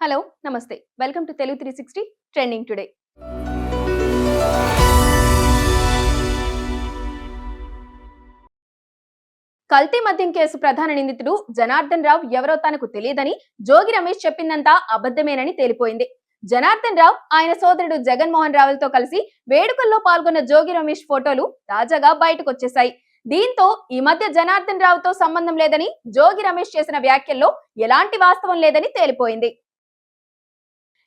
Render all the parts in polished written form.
Hello నమస్తే welcome to Telugu 360 trending today. కల్తీ మద్యం కేసు ప్రధాన నిందితుడు జనార్దన్ రావు ఎవరో తనకు తెలియదని జోగి రమేష్ చెప్పిందంతా అబద్ధమేనని తేలిపోయింది. జనార్దన్ రావు ఆయన సోదరుడు జగన్మోహన్ రావులతో కలిసి వేడుకల్లో పాల్గొన్న జోగి రమేష్ ఫోటోలు తాజాగా బయటకు వచ్చేశాయి. దీంతో ఈ మధ్య జనార్దన్ రావుతో సంబంధం లేదని జోగి రమేష్ చేసిన వ్యాఖ్యల్లో ఎలాంటి వాస్తవం లేదని తేలిపోయింది.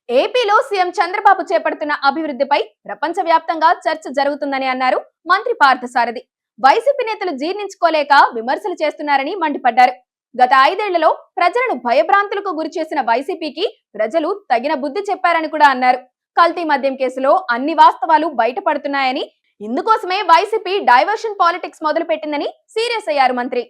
ఏపీలో సీఎం చంద్రబాబు చేపడుతున్న అభివృద్ధిపై ప్రపంచ వ్యాప్తంగా చర్చ జరుగుతుందని అన్నారు మంత్రి పార్థసారథి. వైసీపీ నేతలు జీర్ణించుకోలేక విమర్శలు చేస్తున్నారని మండిపడ్డారు. గత 5 ఏళ్లలో ప్రజలను భయభ్రాంతులకు గురి చేసిన వైసీపీకి ప్రజలు తగిన బుద్ధి చెప్పారని కూడా అన్నారు. కల్తీ మద్యం కేసులో అన్ని వాస్తవాలు బయటపడుతున్నాయని, ఇందుకోసమే వైసీపీ డైవర్షన్ పాలిటిక్స్ మొదలు పెట్టిందని సీరియస్ అయ్యారు మంత్రి.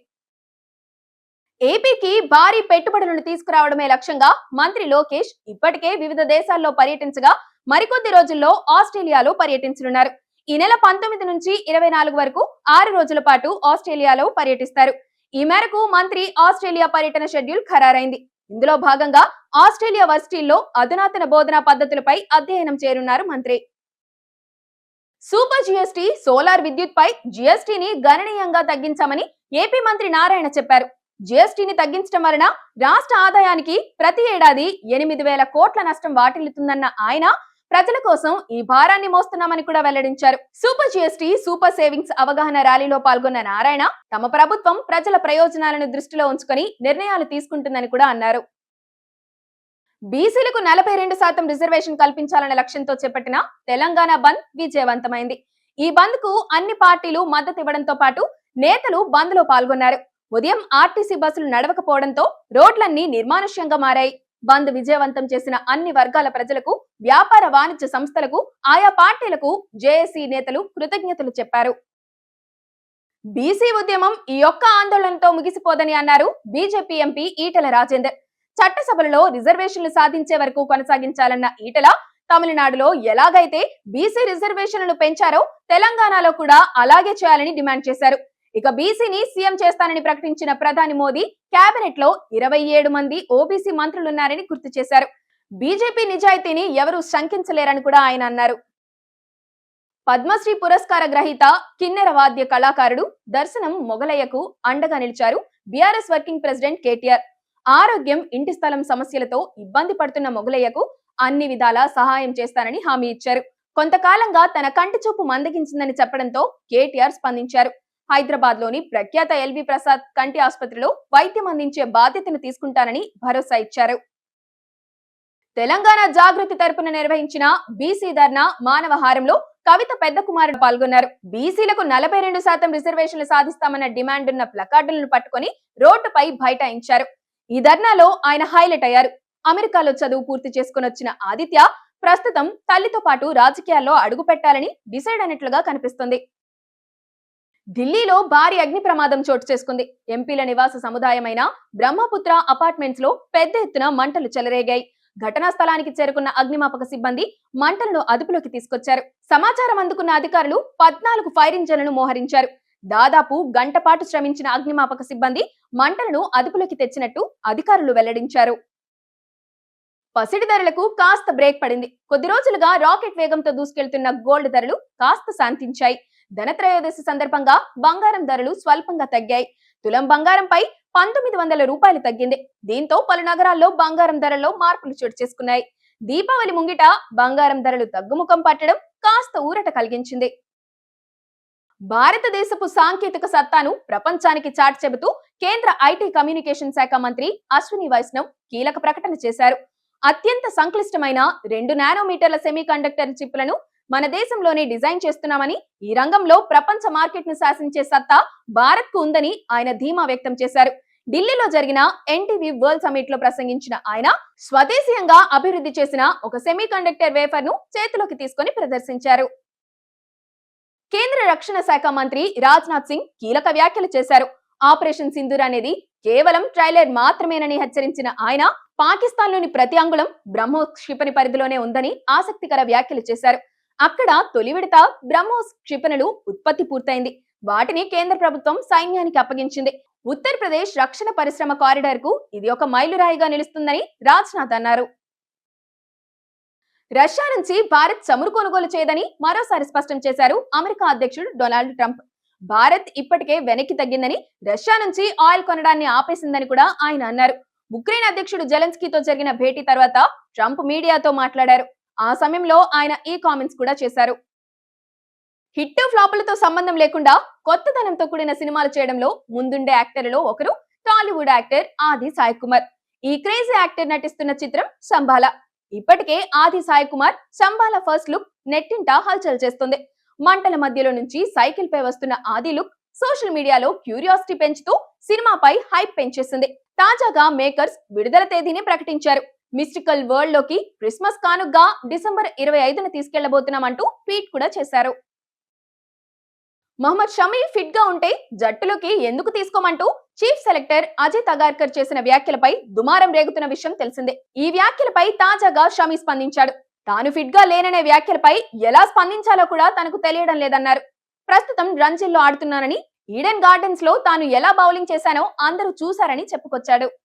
ఏపీకి భారీ పెట్టుబడులను తీసుకురావడమే లక్ష్యంగా మంత్రి లోకేష్ ఇప్పటికే వివిధ దేశాల్లో పర్యటించగా మరికొద్ది రోజుల్లో ఆస్ట్రేలియాలో పర్యటించనున్నారు. ఈ నెల 19 నుంచి 24 వరకు 6 రోజుల పాటు ఆస్ట్రేలియాలో పర్యటిస్తారు. ఈ మేరకు మంత్రి ఆస్ట్రేలియా పర్యటన షెడ్యూల్ ఖరారైంది. ఇందులో భాగంగా ఆస్ట్రేలియా వర్సిటీల్లో అధునాతన బోధనా పద్ధతులపై అధ్యయనం చేరున్నారు మంత్రి. సూపర్ జీఎస్టీ, సోలార్ విద్యుత్ పై జీఎస్టీని గణనీయంగా తగ్గించామని ఏపీ మంత్రి నారాయణ చెప్పారు. జీఎస్టీని తగ్గించడం వలన రాష్ట్ర ఆదాయానికి ప్రతి ఏడాది 8,000 కోట్ల నష్టం వాటిల్లుతుందన్న ఆయన ప్రజల కోసం ఈ భారాన్ని మోస్తున్నామని కూడా వెల్లడించారు. సూపర్ జీఎస్టీ, సూపర్ సేవింగ్స్ అవగాహన ర్యాలీలో పాల్గొన్న నారాయణ తమ ప్రభుత్వం ప్రజల ప్రయోజనాలను దృష్టిలో ఉంచుకొని నిర్ణయాలు తీసుకుంటుందని కూడా అన్నారు. బీసీలకు 42% రిజర్వేషన్ కల్పించాలన్న లక్ష్యంతో చేపట్టిన తెలంగాణ బంద్ విజయవంతమైంది. ఈ బంద్ కు అన్ని పార్టీలు మద్దతు ఇవ్వడంతో పాటు నేతలు బంద్ లో పాల్గొన్నారు. ఉదయం ఆర్టీసీ బస్సులు నడవకపోవడంతో రోడ్లన్నీ నిర్మానుష్యంగా మారాయి. బంద్ విజయవంతం చేసిన అన్ని వర్గాల ప్రజలకు, వ్యాపార వాణిజ్య సంస్థలకు, ఆయా పార్టీలకు జేఏసీ నేతలు కృతజ్ఞతలు చెప్పారు. బీసీ ఉద్యమం ఈ ఒక్క ఆందోళనతో ముగిసిపోదని అన్నారు బీజేపీ ఎంపీ ఈటెల రాజేందర్. చట్టసభలలో రిజర్వేషన్లు సాధించే వరకు కొనసాగించాలన్న ఈటెల, తమిళనాడులో ఎలాగైతే బీసీ రిజర్వేషన్లను పెంచారో తెలంగాణలో కూడా అలాగే చేయాలని డిమాండ్ చేశారు. ఇక బీసీని సీఎం చేస్తానని ప్రకటించిన ప్రధాని మోదీ కేబినెట్ లో 27 మంది ఓబీసీ మంత్రులున్నారని గుర్తు చేశారు. బీజేపీ నిజాయితీని ఎవరూ శంకించలేరని కూడా ఆయన అన్నారు. పద్మశ్రీ పురస్కార గ్రహీత, కిన్నెర వాద్య కళాకారుడు దర్శనం మొగలయ్యకు అండగా నిలిచారు బీఆర్ఎస్ వర్కింగ్ ప్రెసిడెంట్ కేటీఆర్. ఆరోగ్యం, ఇంటి స్థలం సమస్యలతో ఇబ్బంది పడుతున్న మొగలయ్యకు అన్ని విధాలా సహాయం చేస్తానని హామీ ఇచ్చారు. కొంతకాలంగా తన కంటి చూపు మందగించిందని చెప్పడంతో కేటీఆర్ స్పందించారు. హైదరాబాద్ లోని ప్రఖ్యాత ఎల్వి ప్రసాద్ కంటి ఆసుపత్రిలో వైద్యం అందించే బాధ్యతను తీసుకుంటానని భరోసా ఇచ్చారు. తెలంగాణ జాగృతి తరపున నిర్వహించిన బీసీ ధర్నా మానవహారంలో కవిత పెద్ద కుమారుడు పాల్గొన్నారు. బీసీలకు 42% రిజర్వేషన్లు సాధిస్తామన్న డిమాండ్ ఉన్న ప్లకార్డులను పట్టుకుని రోడ్డుపై బైఠాయించారు. ఈ ధర్నాలో ఆయన హైలైట్ అయ్యారు. అమెరికాలో చదువు పూర్తి చేసుకుని వచ్చిన ఆదిత్య ప్రస్తుతం తల్లితో పాటు రాజకీయాల్లో అడుగు పెట్టాలని డిసైడ్ అయినట్లుగా కనిపిస్తుంది. ఢిల్లీలో భారీ అగ్ని ప్రమాదం చోటు చేసుకుంది. ఎంపీల నివాస సముదాయమైన బ్రహ్మపుత్ర అపార్ట్మెంట్స్ లో పెద్ద ఎత్తున మంటలు చెలరేగాయి. ఘటనా స్థలానికి చేరుకున్న అగ్నిమాపక సిబ్బంది మంటలను అదుపులోకి తీసుకొచ్చారు. సమాచారం అందుకున్న అధికారులు 14 ఫైర్ ఇంజన్లను మోహరించారు. దాదాపు గంట పాటు శ్రమించిన అగ్నిమాపక సిబ్బంది మంటలను అదుపులోకి తెచ్చినట్టు అధికారులు వెల్లడించారు. పసిడి ధరలకు కాస్త బ్రేక్ పడింది. కొద్ది రోజులుగా రాకెట్ వేగంతో దూసుకెళ్తున్న గోల్డ్ ధరలు కాస్త శాంతించాయి. ధనత్రయోదశి సందర్భంగా బంగారం ధరలు స్వల్పంగా తగ్గాయి. తులం బంగారంపై 1,900 రూపాయలు తగ్గింది. దీంతో పలు నగరాల్లో బంగారం ధరల్లో మార్పులు చోటు చేసుకున్నాయి. దీపావళి ముంగిట బంగారం ధరలు తగ్గుముఖం పట్టడం కాస్త ఊరట కలిగించింది. భారతదేశపు సాంకేతిక సత్తాను ప్రపంచానికి చాటి చెబుతూ కేంద్ర ఐటీ కమ్యూనికేషన్ శాఖ మంత్రి అశ్విని వైష్ణవ్ కీలక ప్రకటన చేశారు. అత్యంత సంక్లిష్టమైన 2 నానోమీటర్ల సెమీ కండక్టర్ చిప్లను మన దేశంలోనే డిజైన్ చేస్తున్నామని, ఈ రంగంలో ప్రపంచ మార్కెట్ ను శాసించే సత్తా భారత్ కు ఉందని ఆయన ధీమా వ్యక్తం చేశారు. ఢిల్లీలో జరిగిన ఎన్టీవీ వరల్డ్ సమిట్ లో ప్రసంగించిన ఆయన స్వదేశీయంగా అభివృద్ధి చేసిన ఒక సెమీ కండక్టర్ వేఫర్ ను చేతిలోకి తీసుకుని ప్రదర్శించారు. కేంద్ర రక్షణ శాఖ మంత్రి రాజ్నాథ్ సింగ్ కీలక వ్యాఖ్యలు చేశారు. ఆపరేషన్ సింధూర్ అనేది కేవలం ట్రైలర్ మాత్రమేనని హెచ్చరించిన ఆయన పాకిస్తాన్ లోని ప్రతి అంగుళం బ్రహ్మోస్ క్షిపణి పరిధిలోనే ఉందని ఆసక్తికర వ్యాఖ్యలు చేశారు. అక్కడ తొలి విడత బ్రహ్మోస్ క్షిపణులు ఉత్పత్తి పూర్తయింది. వాటిని కేంద్ర ప్రభుత్వం సైన్యానికి అప్పగించింది. ఉత్తరప్రదేశ్ రక్షణ పరిశ్రమ కారిడార్ కు ఇది ఒక మైలురాయిగా నిలుస్తుందని రాజ్నాథ్ అన్నారు. రష్యా నుంచి భారత్ చమురు కొనుగోలు చేయదని మరోసారి స్పష్టం చేశారు అమెరికా అధ్యక్షుడు డొనాల్డ్ ట్రంప్. భారత్ ఇప్పటికే వెనక్కి తగ్గిందని, రష్యా నుంచి ఆయిల్ కొనడాన్ని ఆపేసిందని కూడా ఆయన అన్నారు. ఉక్రెయిన్ అధ్యక్షుడు జెలెన్స్కీతో జరిగిన భేటీ తర్వాత ట్రంప్ మీడియాతో మాట్లాడారు. ఆ సమయంలో ఆయన ఈ కామెంట్స్ కూడా చేశారు. హిట్ ఫ్లాపులతో సంబంధం లేకుండా కొత్తదనంతో కూడిన సినిమాలు చేయడంలో ముందుండే యాక్టర్లలో ఒకరు టాలీవుడ్ యాక్టర్ ఆది సాయి కుమార్. ఈ క్రేజీ యాక్టర్ నటిస్తున్న చిత్రం శంబాల. ఇప్పటికే ఆది సాయి కుమార్ శంబాల ఫస్ట్ లుక్ నెట్టింట హల్చల్ చేస్తుంది. మంటల మధ్యలో నుంచి సైకిల్ పై వస్తున్న ఆది లుక్ సోషల్ మీడియాలో క్యూరియాసిటీ పెంచుతూ సినిమాపై హైప్ పెంచేసింది. తాజాగా మేకర్స్ విడుదల తేదీని ప్రకటించారు. మిస్టికల్ వరల్డ్ లోకి క్రిస్మస్ కానుగ్గా డిసెంబర్ 25న తీసుకెళ్లబోతున్నామంటూ ట్వీట్ కూడా చేశారు. మహమ్మద్ షమి ఫిట్ గా ఉంటే జట్టులోకి ఎందుకు తీసుకోమంటూ చీఫ్ సెలెక్టర్ అజయ్ తగార్కర్ చేసిన వ్యాఖ్యలపై దుమారం రేగుతున్న విషయం తెలిసిందే. ఈ వ్యాఖ్యలపై తాజాగా షమి స్పందించాడు. తాను ఫిట్ గా లేననే వ్యాఖ్యలపై ఎలా స్పందించాలో కూడా తనకు తెలియడం లేదన్నారు. ప్రస్తుతం రంజీల్లో ఆడుతున్నానని, ఈడెన్ గార్డెన్స్ లో తాను ఎలా బౌలింగ్ చేశానో అందరూ చూశారని చెప్పుకొచ్చాడు.